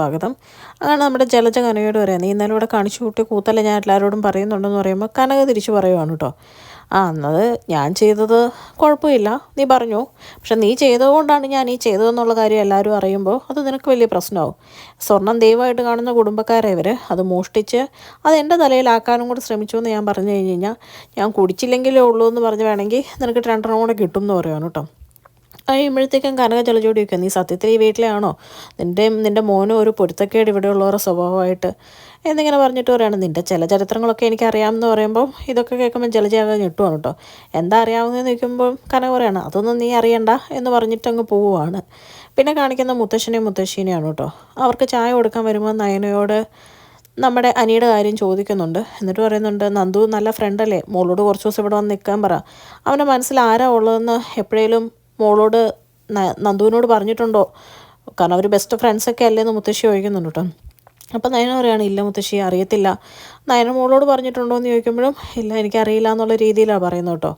സ്വാഗതം. അങ്ങനെ നമ്മുടെ ജലജ കനകയോട് പറയാം, നീ ഇന്നലെ ഇവിടെ കാണിച്ചു കൂട്ടിയ കൂത്തല്ല ഞാൻ എല്ലാവരോടും പറയുന്നുണ്ടെന്ന് പറയുമ്പോൾ കനക തിരിച്ചു പറയുവാണ് കേട്ടോ. എന്നത് ഞാൻ ചെയ്തത് കുഴപ്പമില്ല, നീ പറഞ്ഞു. പക്ഷെ നീ ചെയ്തതുകൊണ്ടാണ് ഞാൻ ഈ ചെയ്തതെന്നുള്ള കാര്യം എല്ലാവരും അറിയുമ്പോൾ അത് നിനക്ക് വലിയ പ്രശ്നമാവും. സ്വർണം ദൈവമായിട്ട് കാണുന്ന കുടുംബക്കാരെ ഇവർ അത് മോഷ്ടിച്ച് അത് എൻ്റെ തലയിലാക്കാനും കൂടെ ശ്രമിച്ചു എന്ന് ഞാൻ പറഞ്ഞു കഴിഞ്ഞ് കഴിഞ്ഞാൽ ഞാൻ കുടിച്ചില്ലെങ്കിലേ ഉള്ളൂ എന്ന് പറഞ്ഞ് വേണമെങ്കിൽ നിനക്ക് 2 കൂടെ കിട്ടും എന്ന് പറയുവാണ് കേട്ടോ. കഴിയുമ്പോഴത്തേക്കും കനക ജലജോടി വയ്ക്കുക, നീ സത്യത്തിൽ ഈ വീട്ടിലാണോ? നിൻ്റെ മോനും ഒരു പൊരുത്തക്കേട് ഇവിടെയുള്ളവരുടെ സ്വഭാവമായിട്ട് എന്നിങ്ങനെ പറഞ്ഞിട്ട് പറയുകയാണ്. നിൻ്റെ ചില ചരിത്രങ്ങളൊക്കെ എനിക്ക് അറിയാമെന്ന് പറയുമ്പോൾ ഇതൊക്കെ കേൾക്കുമ്പോൾ ജലജയാകെ ഞെട്ടുവാണ് കേട്ടോ. എന്താ അറിയാവുന്നതെന്ന് ചോദിക്കുമ്പോൾ കനക പറയാണ്, അതൊന്നും നീ അറിയണ്ട എന്ന് പറഞ്ഞിട്ട് അങ്ങ് പോവുകയാണ്. പിന്നെ കാണിക്കുന്ന മുത്തശ്ശനെയും മുത്തശ്ശീനെയാണ് കേട്ടോ. അവർക്ക് ചായ കൊടുക്കാൻ വരുമ്പോൾ നയനയോട് നമ്മുടെ അനിയുടെ കാര്യം ചോദിക്കുന്നുണ്ട്. എന്നിട്ട് പറയുന്നുണ്ട്, നന്ദു നല്ല ഫ്രണ്ടല്ലേ, മോളോട് കുറച്ച് ദിവസം ഇവിടെ വന്ന് നിൽക്കാൻ പറ. അവൻ്റെ മനസ്സിൽ ആരാ ഉള്ളതെന്ന് എപ്പോഴേലും മോളോട് നന്ദുവിനോട് പറഞ്ഞിട്ടുണ്ടോ? കാരണം അവർ ബെസ്റ്റ് ഫ്രണ്ട്സൊക്കെ അല്ലേന്ന് മുത്തശ്ശി ചോദിക്കുന്നുണ്ട് കേട്ടോ. അപ്പം നയന പറയുകയാണ്, ഇല്ല മുത്തശ്ശി അറിയത്തില്ല. നയന മോളോട് പറഞ്ഞിട്ടുണ്ടോ എന്ന് ചോദിക്കുമ്പോഴും ഇല്ല എനിക്കറിയില്ല എന്നുള്ള രീതിയിലാണ് പറയുന്നത് കേട്ടോ.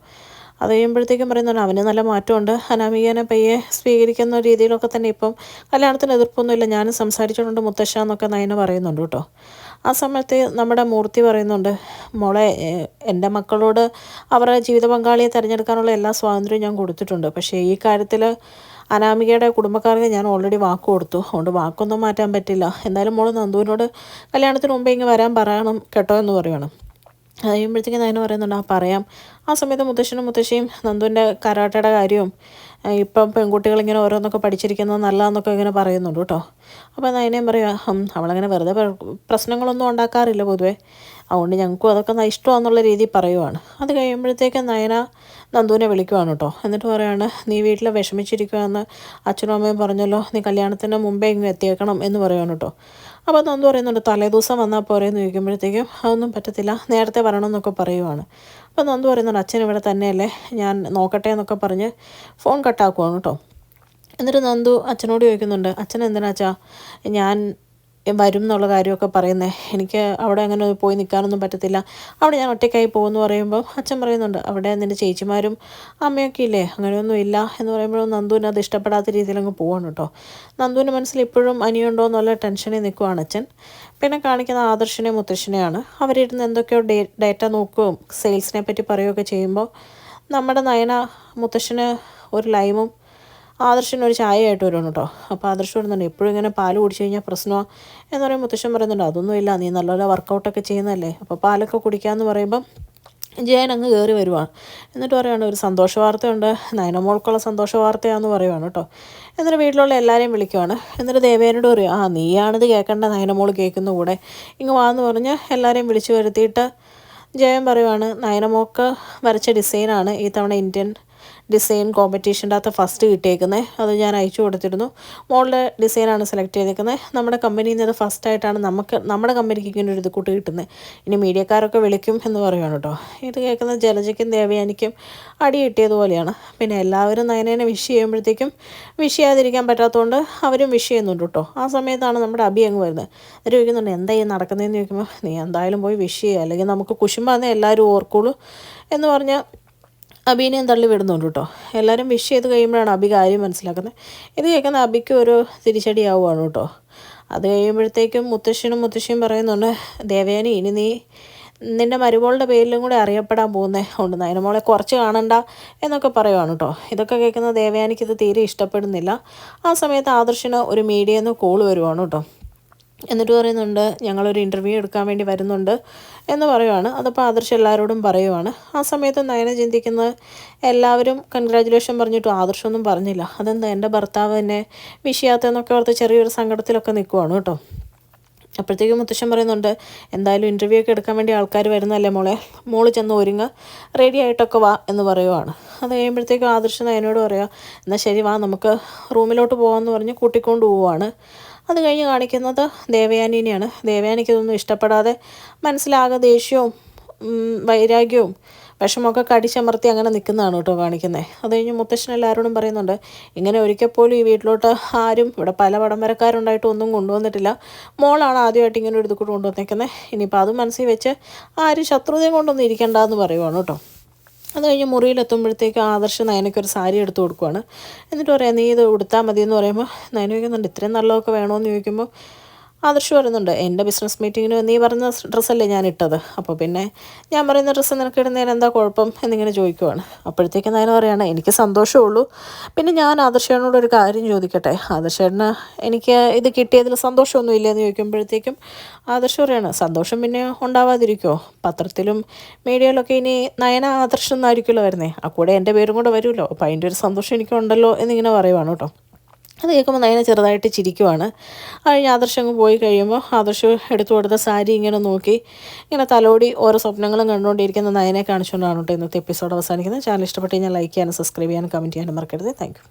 അത് കഴിയുമ്പോഴത്തേക്കും പറയുന്നുണ്ട്, അവന് നല്ല മാറ്റമുണ്ട്, അനാമികനെ പയ്യെ സ്വീകരിക്കുന്ന രീതിയിലൊക്കെ തന്നെ ഇപ്പം കല്യാണത്തിന് എതിർപ്പൊന്നുമില്ല, ഞാനും സംസാരിച്ചിട്ടുണ്ട് മുത്തശ്ശ എന്നൊക്കെ നയന പറയുന്നുണ്ട് കേട്ടോ. ആ സമയത്ത് നമ്മുടെ മൂർത്തി പറയുന്നുണ്ട്, മോളെ എൻ്റെ മക്കളോട് അവരുടെ ജീവിത പങ്കാളിയെ തിരഞ്ഞെടുക്കാനുള്ള എല്ലാ സ്വാതന്ത്ര്യവും ഞാൻ കൊടുത്തിട്ടുണ്ട്. പക്ഷേ ഈ കാര്യത്തിൽ അനാമികയുടെ കുടുംബക്കാർക്ക് ഞാൻ ഓൾറെഡി വാക്ക് കൊടുത്തു, അതുകൊണ്ട് വാക്കൊന്നും മാറ്റാൻ പറ്റില്ല. എന്തായാലും മോൾ നന്ദുവിനോട് കല്യാണത്തിന് മുമ്പേ ഇങ്ങ് വരാൻ പറയണം കേട്ടോ എന്ന് പറയുകയാണ്. അത് കഴിയുമ്പോഴത്തേക്കും നയന പറയുന്നുണ്ട്, പറയാം. ആ സമയത്ത് മുത്തശ്ശനും മുത്തശ്ശിയും നന്ദുവിൻ്റെ കരാട്ടയുടെ കാര്യവും ഇപ്പം പെൺകുട്ടികളിങ്ങനെ ഓരോന്നൊക്കെ പഠിച്ചിരിക്കുന്നത് നല്ലതെന്നൊക്കെ ഇങ്ങനെ പറയുന്നുണ്ട് കേട്ടോ. അപ്പോൾ നയനയും പറയുക, അവളങ്ങനെ വെറുതെ പ്രശ്നങ്ങളൊന്നും ഉണ്ടാക്കാറില്ല പൊതുവേ, അതുകൊണ്ട് ഞങ്ങൾക്കും അതൊക്കെ ഇഷ്ടമാണെന്നുള്ള രീതിയിൽ പറയുവാണ്. അത് കഴിയുമ്പോഴത്തേക്കും നയന നന്ദുവിനെ വിളിക്കുവാണ് കേട്ടോ. എന്നിട്ട് പറയുകയാണ്, നീ വീട്ടിൽ വിഷമിച്ചിരിക്കുകയെന്ന് അച്ഛനും അമ്മയും പറഞ്ഞല്ലോ, നീ കല്യാണത്തിന് മുമ്പേ ഇങ്ങ് എത്തിയേക്കണം എന്ന് പറയുവാണ് കേട്ടോ. അപ്പോൾ നന്ദു പറയുന്നുണ്ട്, തലേദിവസം വന്നാൽ പോരെയെന്ന് ചോദിക്കുമ്പോഴത്തേക്കും അതൊന്നും പറ്റത്തില്ല, നേരത്തെ വരണമെന്നൊക്കെ പറയുവാണ്. അപ്പോൾ നന്ദു പറയുന്നുണ്ട്, അച്ഛൻ ഇവിടെ തന്നെയല്ലേ, ഞാൻ നോക്കട്ടെ എന്നൊക്കെ പറഞ്ഞ് ഫോൺ കട്ടാക്കുവാണ് കേട്ടോ. എന്നിട്ട് നന്ദു അച്ഛനോട് ചോദിക്കുന്നുണ്ട്, അച്ഛൻ എന്തിനാച്ചാ ഞാൻ വരും എന്നുള്ള കാര്യമൊക്കെ പറയുന്നത്, എനിക്ക് അവിടെ അങ്ങനെ പോയി നിൽക്കാനൊന്നും പറ്റത്തില്ല, അവിടെ ഞാൻ ഒറ്റയ്ക്കായി പോകുമെന്ന് പറയുമ്പോൾ അച്ഛൻ പറയുന്നുണ്ട്, അവിടെ നിൻ്റെ ചേച്ചിമാരും അമ്മയൊക്കെ ഇല്ലേ, അങ്ങനെയൊന്നും ഇല്ല എന്ന് പറയുമ്പോഴും നന്ദുവിന് അത് ഇഷ്ടപ്പെടാത്ത രീതിയിൽ അങ്ങ് പോവാണ് കേട്ടോ. നന്ദുവിൻ്റെ മനസ്സിൽ ഇപ്പോഴും അനിയുണ്ടോ എന്നുള്ള ടെൻഷനിൽ നിൽക്കുവാണ് അച്ഛൻ. പിന്നെ കാണിക്കുന്ന ആദർശിനെ മുത്തശ്ശനെയാണ്. അവരിരുന്ന് എന്തൊക്കെയോ ഡേറ്റ നോക്കുകയും സെയിൽസിനെ പറ്റി പറയുകയൊക്കെ ചെയ്യുമ്പോൾ നമ്മുടെ നയന മുത്തശ്ശന് ഒരു ലൈമും ആദർശിനൊരു ചായയായിട്ട് വരുന്നു കേട്ടോ. അപ്പോൾ ആദർശ് വരുന്നുണ്ട്, എപ്പോഴും ഇങ്ങനെ പാല് കുടിച്ചു കഴിഞ്ഞാൽ പ്രശ്നമാണ് എന്ന് പറയുമ്പോൾ മുത്തശ്ശൻ പറയുന്നുണ്ട്, അതൊന്നുമില്ല, നീ നല്ലപോലെ വർക്കൗട്ടൊക്കെ ചെയ്യുന്നതല്ലേ, അപ്പോൾ പാലൊക്കെ കുടിക്കാമെന്ന് പറയുമ്പം ജയൻ അങ്ങ് കയറി വരുവാണ്. എന്നിട്ട് പറയുകയാണ്, ഒരു സന്തോഷ വാർത്തയുണ്ട്, നയനമോൾക്കുള്ള സന്തോഷ വാർത്തയാണെന്ന് പറയുവാണ് കേട്ടോ. എന്നിട്ട് വീട്ടിലുള്ള എല്ലാവരെയും വിളിക്കുവാണ്. എന്നിട്ട് ദേവേനോട് പറയും, നീയാണിത് കേൾക്കേണ്ട, നയനമോൾ കേൾക്കുന്ന കൂടെ ഇങ്ങ് വാന്ന് പറഞ്ഞ് എല്ലാവരെയും വിളിച്ചു വരുത്തിയിട്ട് ജയൻ പറയുവാണ്, നയനമോൾക്ക് വരച്ച ഡിസൈനാണ് ഈ തവണ ഇന്ത്യൻ ഡിസൈൻ കോമ്പറ്റീഷൻ്റെ അകത്ത് ഫസ്റ്റ് കിട്ടിയേക്കുന്നത്, അത് ഞാൻ അയച്ചു കൊടുത്തിരുന്നു, മോളുടെ ഡിസൈനാണ് സെലക്ട് ചെയ്തേക്കുന്നത്, നമ്മുടെ കമ്പനിയിൽ നിന്ന് അത് ഫസ്റ്റായിട്ടാണ് നമ്മുടെ കമ്പനിക്ക് ഇങ്ങനെ ഒരു ഇത് കൂട്ട് കിട്ടുന്നത്, ഇനി മീഡിയക്കാരൊക്കെ വിളിക്കും എന്ന് പറയുകയാണ് കേട്ടോ. ഇത് കേൾക്കുന്ന ജലജയ്ക്കും ദേവയാനിക്കും അടി കിട്ടിയതുപോലെയാണ്. പിന്നെ എല്ലാവരും നയനേനെ വിഷ് ചെയ്യുമ്പോഴത്തേക്കും വിഷ് ചെയ്യാതിരിക്കാൻ പറ്റാത്തതുകൊണ്ട് അവരും വിഷ് ചെയ്യുന്നുണ്ട് കേട്ടോ. ആ സമയത്താണ് നമ്മുടെ അബി അങ്ങ് വരുന്നത്. എന്നിട്ട് ചോദിക്കുന്നുണ്ട്, എന്താ ഈ നടക്കുന്നതെന്ന് ചോദിക്കുമ്പോൾ, നീ എന്തായാലും പോയി വിഷ് ചെയ്യുക, അല്ലെങ്കിൽ നമുക്ക് കുശുമ്പാന്നേ എല്ലാവരും ഓർക്കുള്ളൂ എന്ന് പറഞ്ഞാൽ അബീനെയും തള്ളി വിടുന്നുണ്ട് കേട്ടോ. എല്ലാവരും വിഷ് ചെയ്ത് കഴിയുമ്പോഴാണ് അബി കാര്യം മനസ്സിലാക്കുന്നത്. ഇത് കേൾക്കുന്ന അബിക്ക് ഒരു തിരിച്ചടിയാവുകയാണ് കേട്ടോ. അത് കഴിയുമ്പോഴത്തേക്കും മുത്തശ്ശിയും പറയുന്നുണ്ട്, ദേവയാനി ഇനി നീ നിൻ്റെ മരുമോളുടെ പേരിലും കൂടെ അറിയപ്പെടാൻ പോകുന്നത് കൊണ്ട് നയനമോളെ കുറച്ച് കാണണ്ട എന്നൊക്കെ പറയുവാണ് കേട്ടോ. ഇതൊക്കെ കേൾക്കുന്ന ദേവയാനിക്ക് ഇത് തീരെ ഇഷ്ടപ്പെടുന്നില്ല. ആ സമയത്ത് ആദർശിന് ഒരു മീഡിയയിൽ നിന്ന് കോൾ വരുവാണ് കേട്ടോ. എന്നിട്ട് പറയുന്നുണ്ട്, ഞങ്ങളൊരു ഇൻ്റർവ്യൂ എടുക്കാൻ വേണ്ടി വരുന്നുണ്ട് എന്ന് പറയുവാണ്. അതപ്പോൾ ആദർശ് എല്ലാവരോടും പറയുവാണ്. ആ സമയത്ത് നയന ചിന്തിക്കുന്നത്, എല്ലാവരും കൺഗ്രാജുലേഷൻ പറഞ്ഞിട്ടും ആദർശമൊന്നും പറഞ്ഞില്ല, അതെന്താ എൻ്റെ ഭർത്താവ് എന്നെ വിഷയാത്തെന്നൊക്കെ ഓർത്ത് ചെറിയൊരു സങ്കടത്തിലൊക്കെ നിൽക്കുവാണ് കേട്ടോ. അപ്പോഴത്തേക്കും മുത്തശ്ശൻ പറയുന്നുണ്ട്, എന്തായാലും ഇൻ്റർവ്യൂ ഒക്കെ എടുക്കാൻ വേണ്ടി ആൾക്കാർ വരുന്നതല്ലേ മോളെ, മോള് ചെന്ന് ഒരുങ്ങ്, റെഡി ആയിട്ടൊക്കെ വാ എന്ന് പറയുവാണ്. അത് കഴിയുമ്പോഴത്തേക്കും ആദർശ് നയനോട് പറയുക, എന്നാൽ ശരി വാ നമുക്ക് റൂമിലോട്ട് പോകാമെന്ന് പറഞ്ഞ് കൂട്ടിക്കൊണ്ട് പോവുകയാണ്. അത് കഴിഞ്ഞ് കാണിക്കുന്നത് ദേവയാനിനെയാണ്. ദേവയാനിക്ക് ഇതൊന്നും ഇഷ്ടപ്പെടാതെ മനസ്സിലാകെ ദേഷ്യവും വൈരാഗ്യവും വിഷമമൊക്കെ കടിച്ചമർത്തി അങ്ങനെ നിൽക്കുന്നതാണ് കേട്ടോ കാണിക്കുന്നത്. അത് കഴിഞ്ഞ് മുത്തശ്ശൻ എല്ലാവരോടും പറയുന്നുണ്ട്, ഇങ്ങനെ ഒരിക്കൽ പോലും ഈ വീട്ടിലോട്ട് ആരും ഇവിടെ പല പടംവരക്കാരുണ്ടായിട്ടും ഒന്നും കൊണ്ടുവന്നിട്ടില്ല, മോളാണ് ആദ്യമായിട്ട് ഇങ്ങനെ ഒരു ഇത് കൂടെ കൊണ്ടുവന്നേക്കുന്നത്, ഇനിയിപ്പോൾ അത് മനസ്സിൽ വെച്ച് ആരും ശത്രുതയും കൊണ്ടൊന്നും ഇരിക്കണ്ടെന്ന് പറയുവാണ് കേട്ടോ. അത് കഴിഞ്ഞ് മുറിയിലെത്തുമ്പോഴത്തേക്ക് ആദർശ് നയനയ്ക്കൊരു സാരി എടുത്ത് കൊടുക്കുവാണ്. എന്നിട്ട് പറയാം, നീ ഇത് ഉടുത്താൽ മതി എന്ന് പറയുമ്പോൾ നയന ചോദിക്കുന്നുണ്ട്, ഇത്രയും നല്ലതൊക്കെ വേണമെന്ന് ചോദിക്കുമ്പോൾ ആദർശ് പറയുന്നുണ്ട്, എൻ്റെ ബിസിനസ് മീറ്റിങ്ങിന് നീ പറഞ്ഞ ഡ്രസ്സല്ലേ ഞാൻ ഇട്ടത്, അപ്പോൾ പിന്നെ ഞാൻ പറയുന്ന ഡ്രസ്സ് നിനക്ക് ഇടുന്നതിന് എന്താ കുഴപ്പം എന്നിങ്ങനെ ചോദിക്കുവാണ്. അപ്പോഴത്തേക്ക് നയന പറയുകയാണ്, എനിക്ക് സന്തോഷമുള്ളൂ. പിന്നെ ഞാൻ ആദർശേട്ടനോട് ഒരു കാര്യം ചോദിക്കട്ടെ, ആദർശേട്ടന് എനിക്ക് ഇത് കിട്ടിയതിൽ സന്തോഷമൊന്നും ഇല്ലയെന്ന് ചോദിക്കുമ്പോഴത്തേക്കും ആദർശ് പറയാണ്, സന്തോഷം പിന്നെ ഉണ്ടാവാതിരിക്കുമോ, പത്രത്തിലും മീഡിയയിലൊക്കെ ഇനി നയന ആദർശം എന്നായിരിക്കുമല്ലോ വരുന്നത്, ആ കൂടെ എൻ്റെ പേരും കൂടെ വരുമല്ലോ, അപ്പോൾ അതിൻ്റെ ഒരു സന്തോഷം എനിക്കുണ്ടല്ലോ എന്നിങ്ങനെ പറയുവാണ് കേട്ടോ. അത് കേൾക്കുമ്പോൾ നയന ചെറുതായിട്ട് ചിരിക്കുവാണ്. കഴിഞ്ഞ് ആദർശ് അങ്ങ് പോയി കഴിയുമ്പോൾ ആദർശ് എടുത്തു കൊടുത്ത സാരി ഇങ്ങനെ നോക്കി ഇങ്ങനെ തലോടി ഓരോ സ്വപ്നങ്ങളും കണ്ടുകൊണ്ടിരിക്കുന്ന നയനെ കാണിച്ചുകൊണ്ടാണ് കേട്ടോ ഇന്നത്തെ എപ്പിസോഡ് അവസാനിക്കുന്നത്. ചാനൽ ഇഷ്ടപ്പെട്ട് കഴിഞ്ഞാൽ ലൈക്ക് ചെയ്യാനും സബ്സ്ക്രൈബ് ചെയ്യാനും കമൻറ്റ് ചെയ്യാനും മറക്കരുത്. Thank you.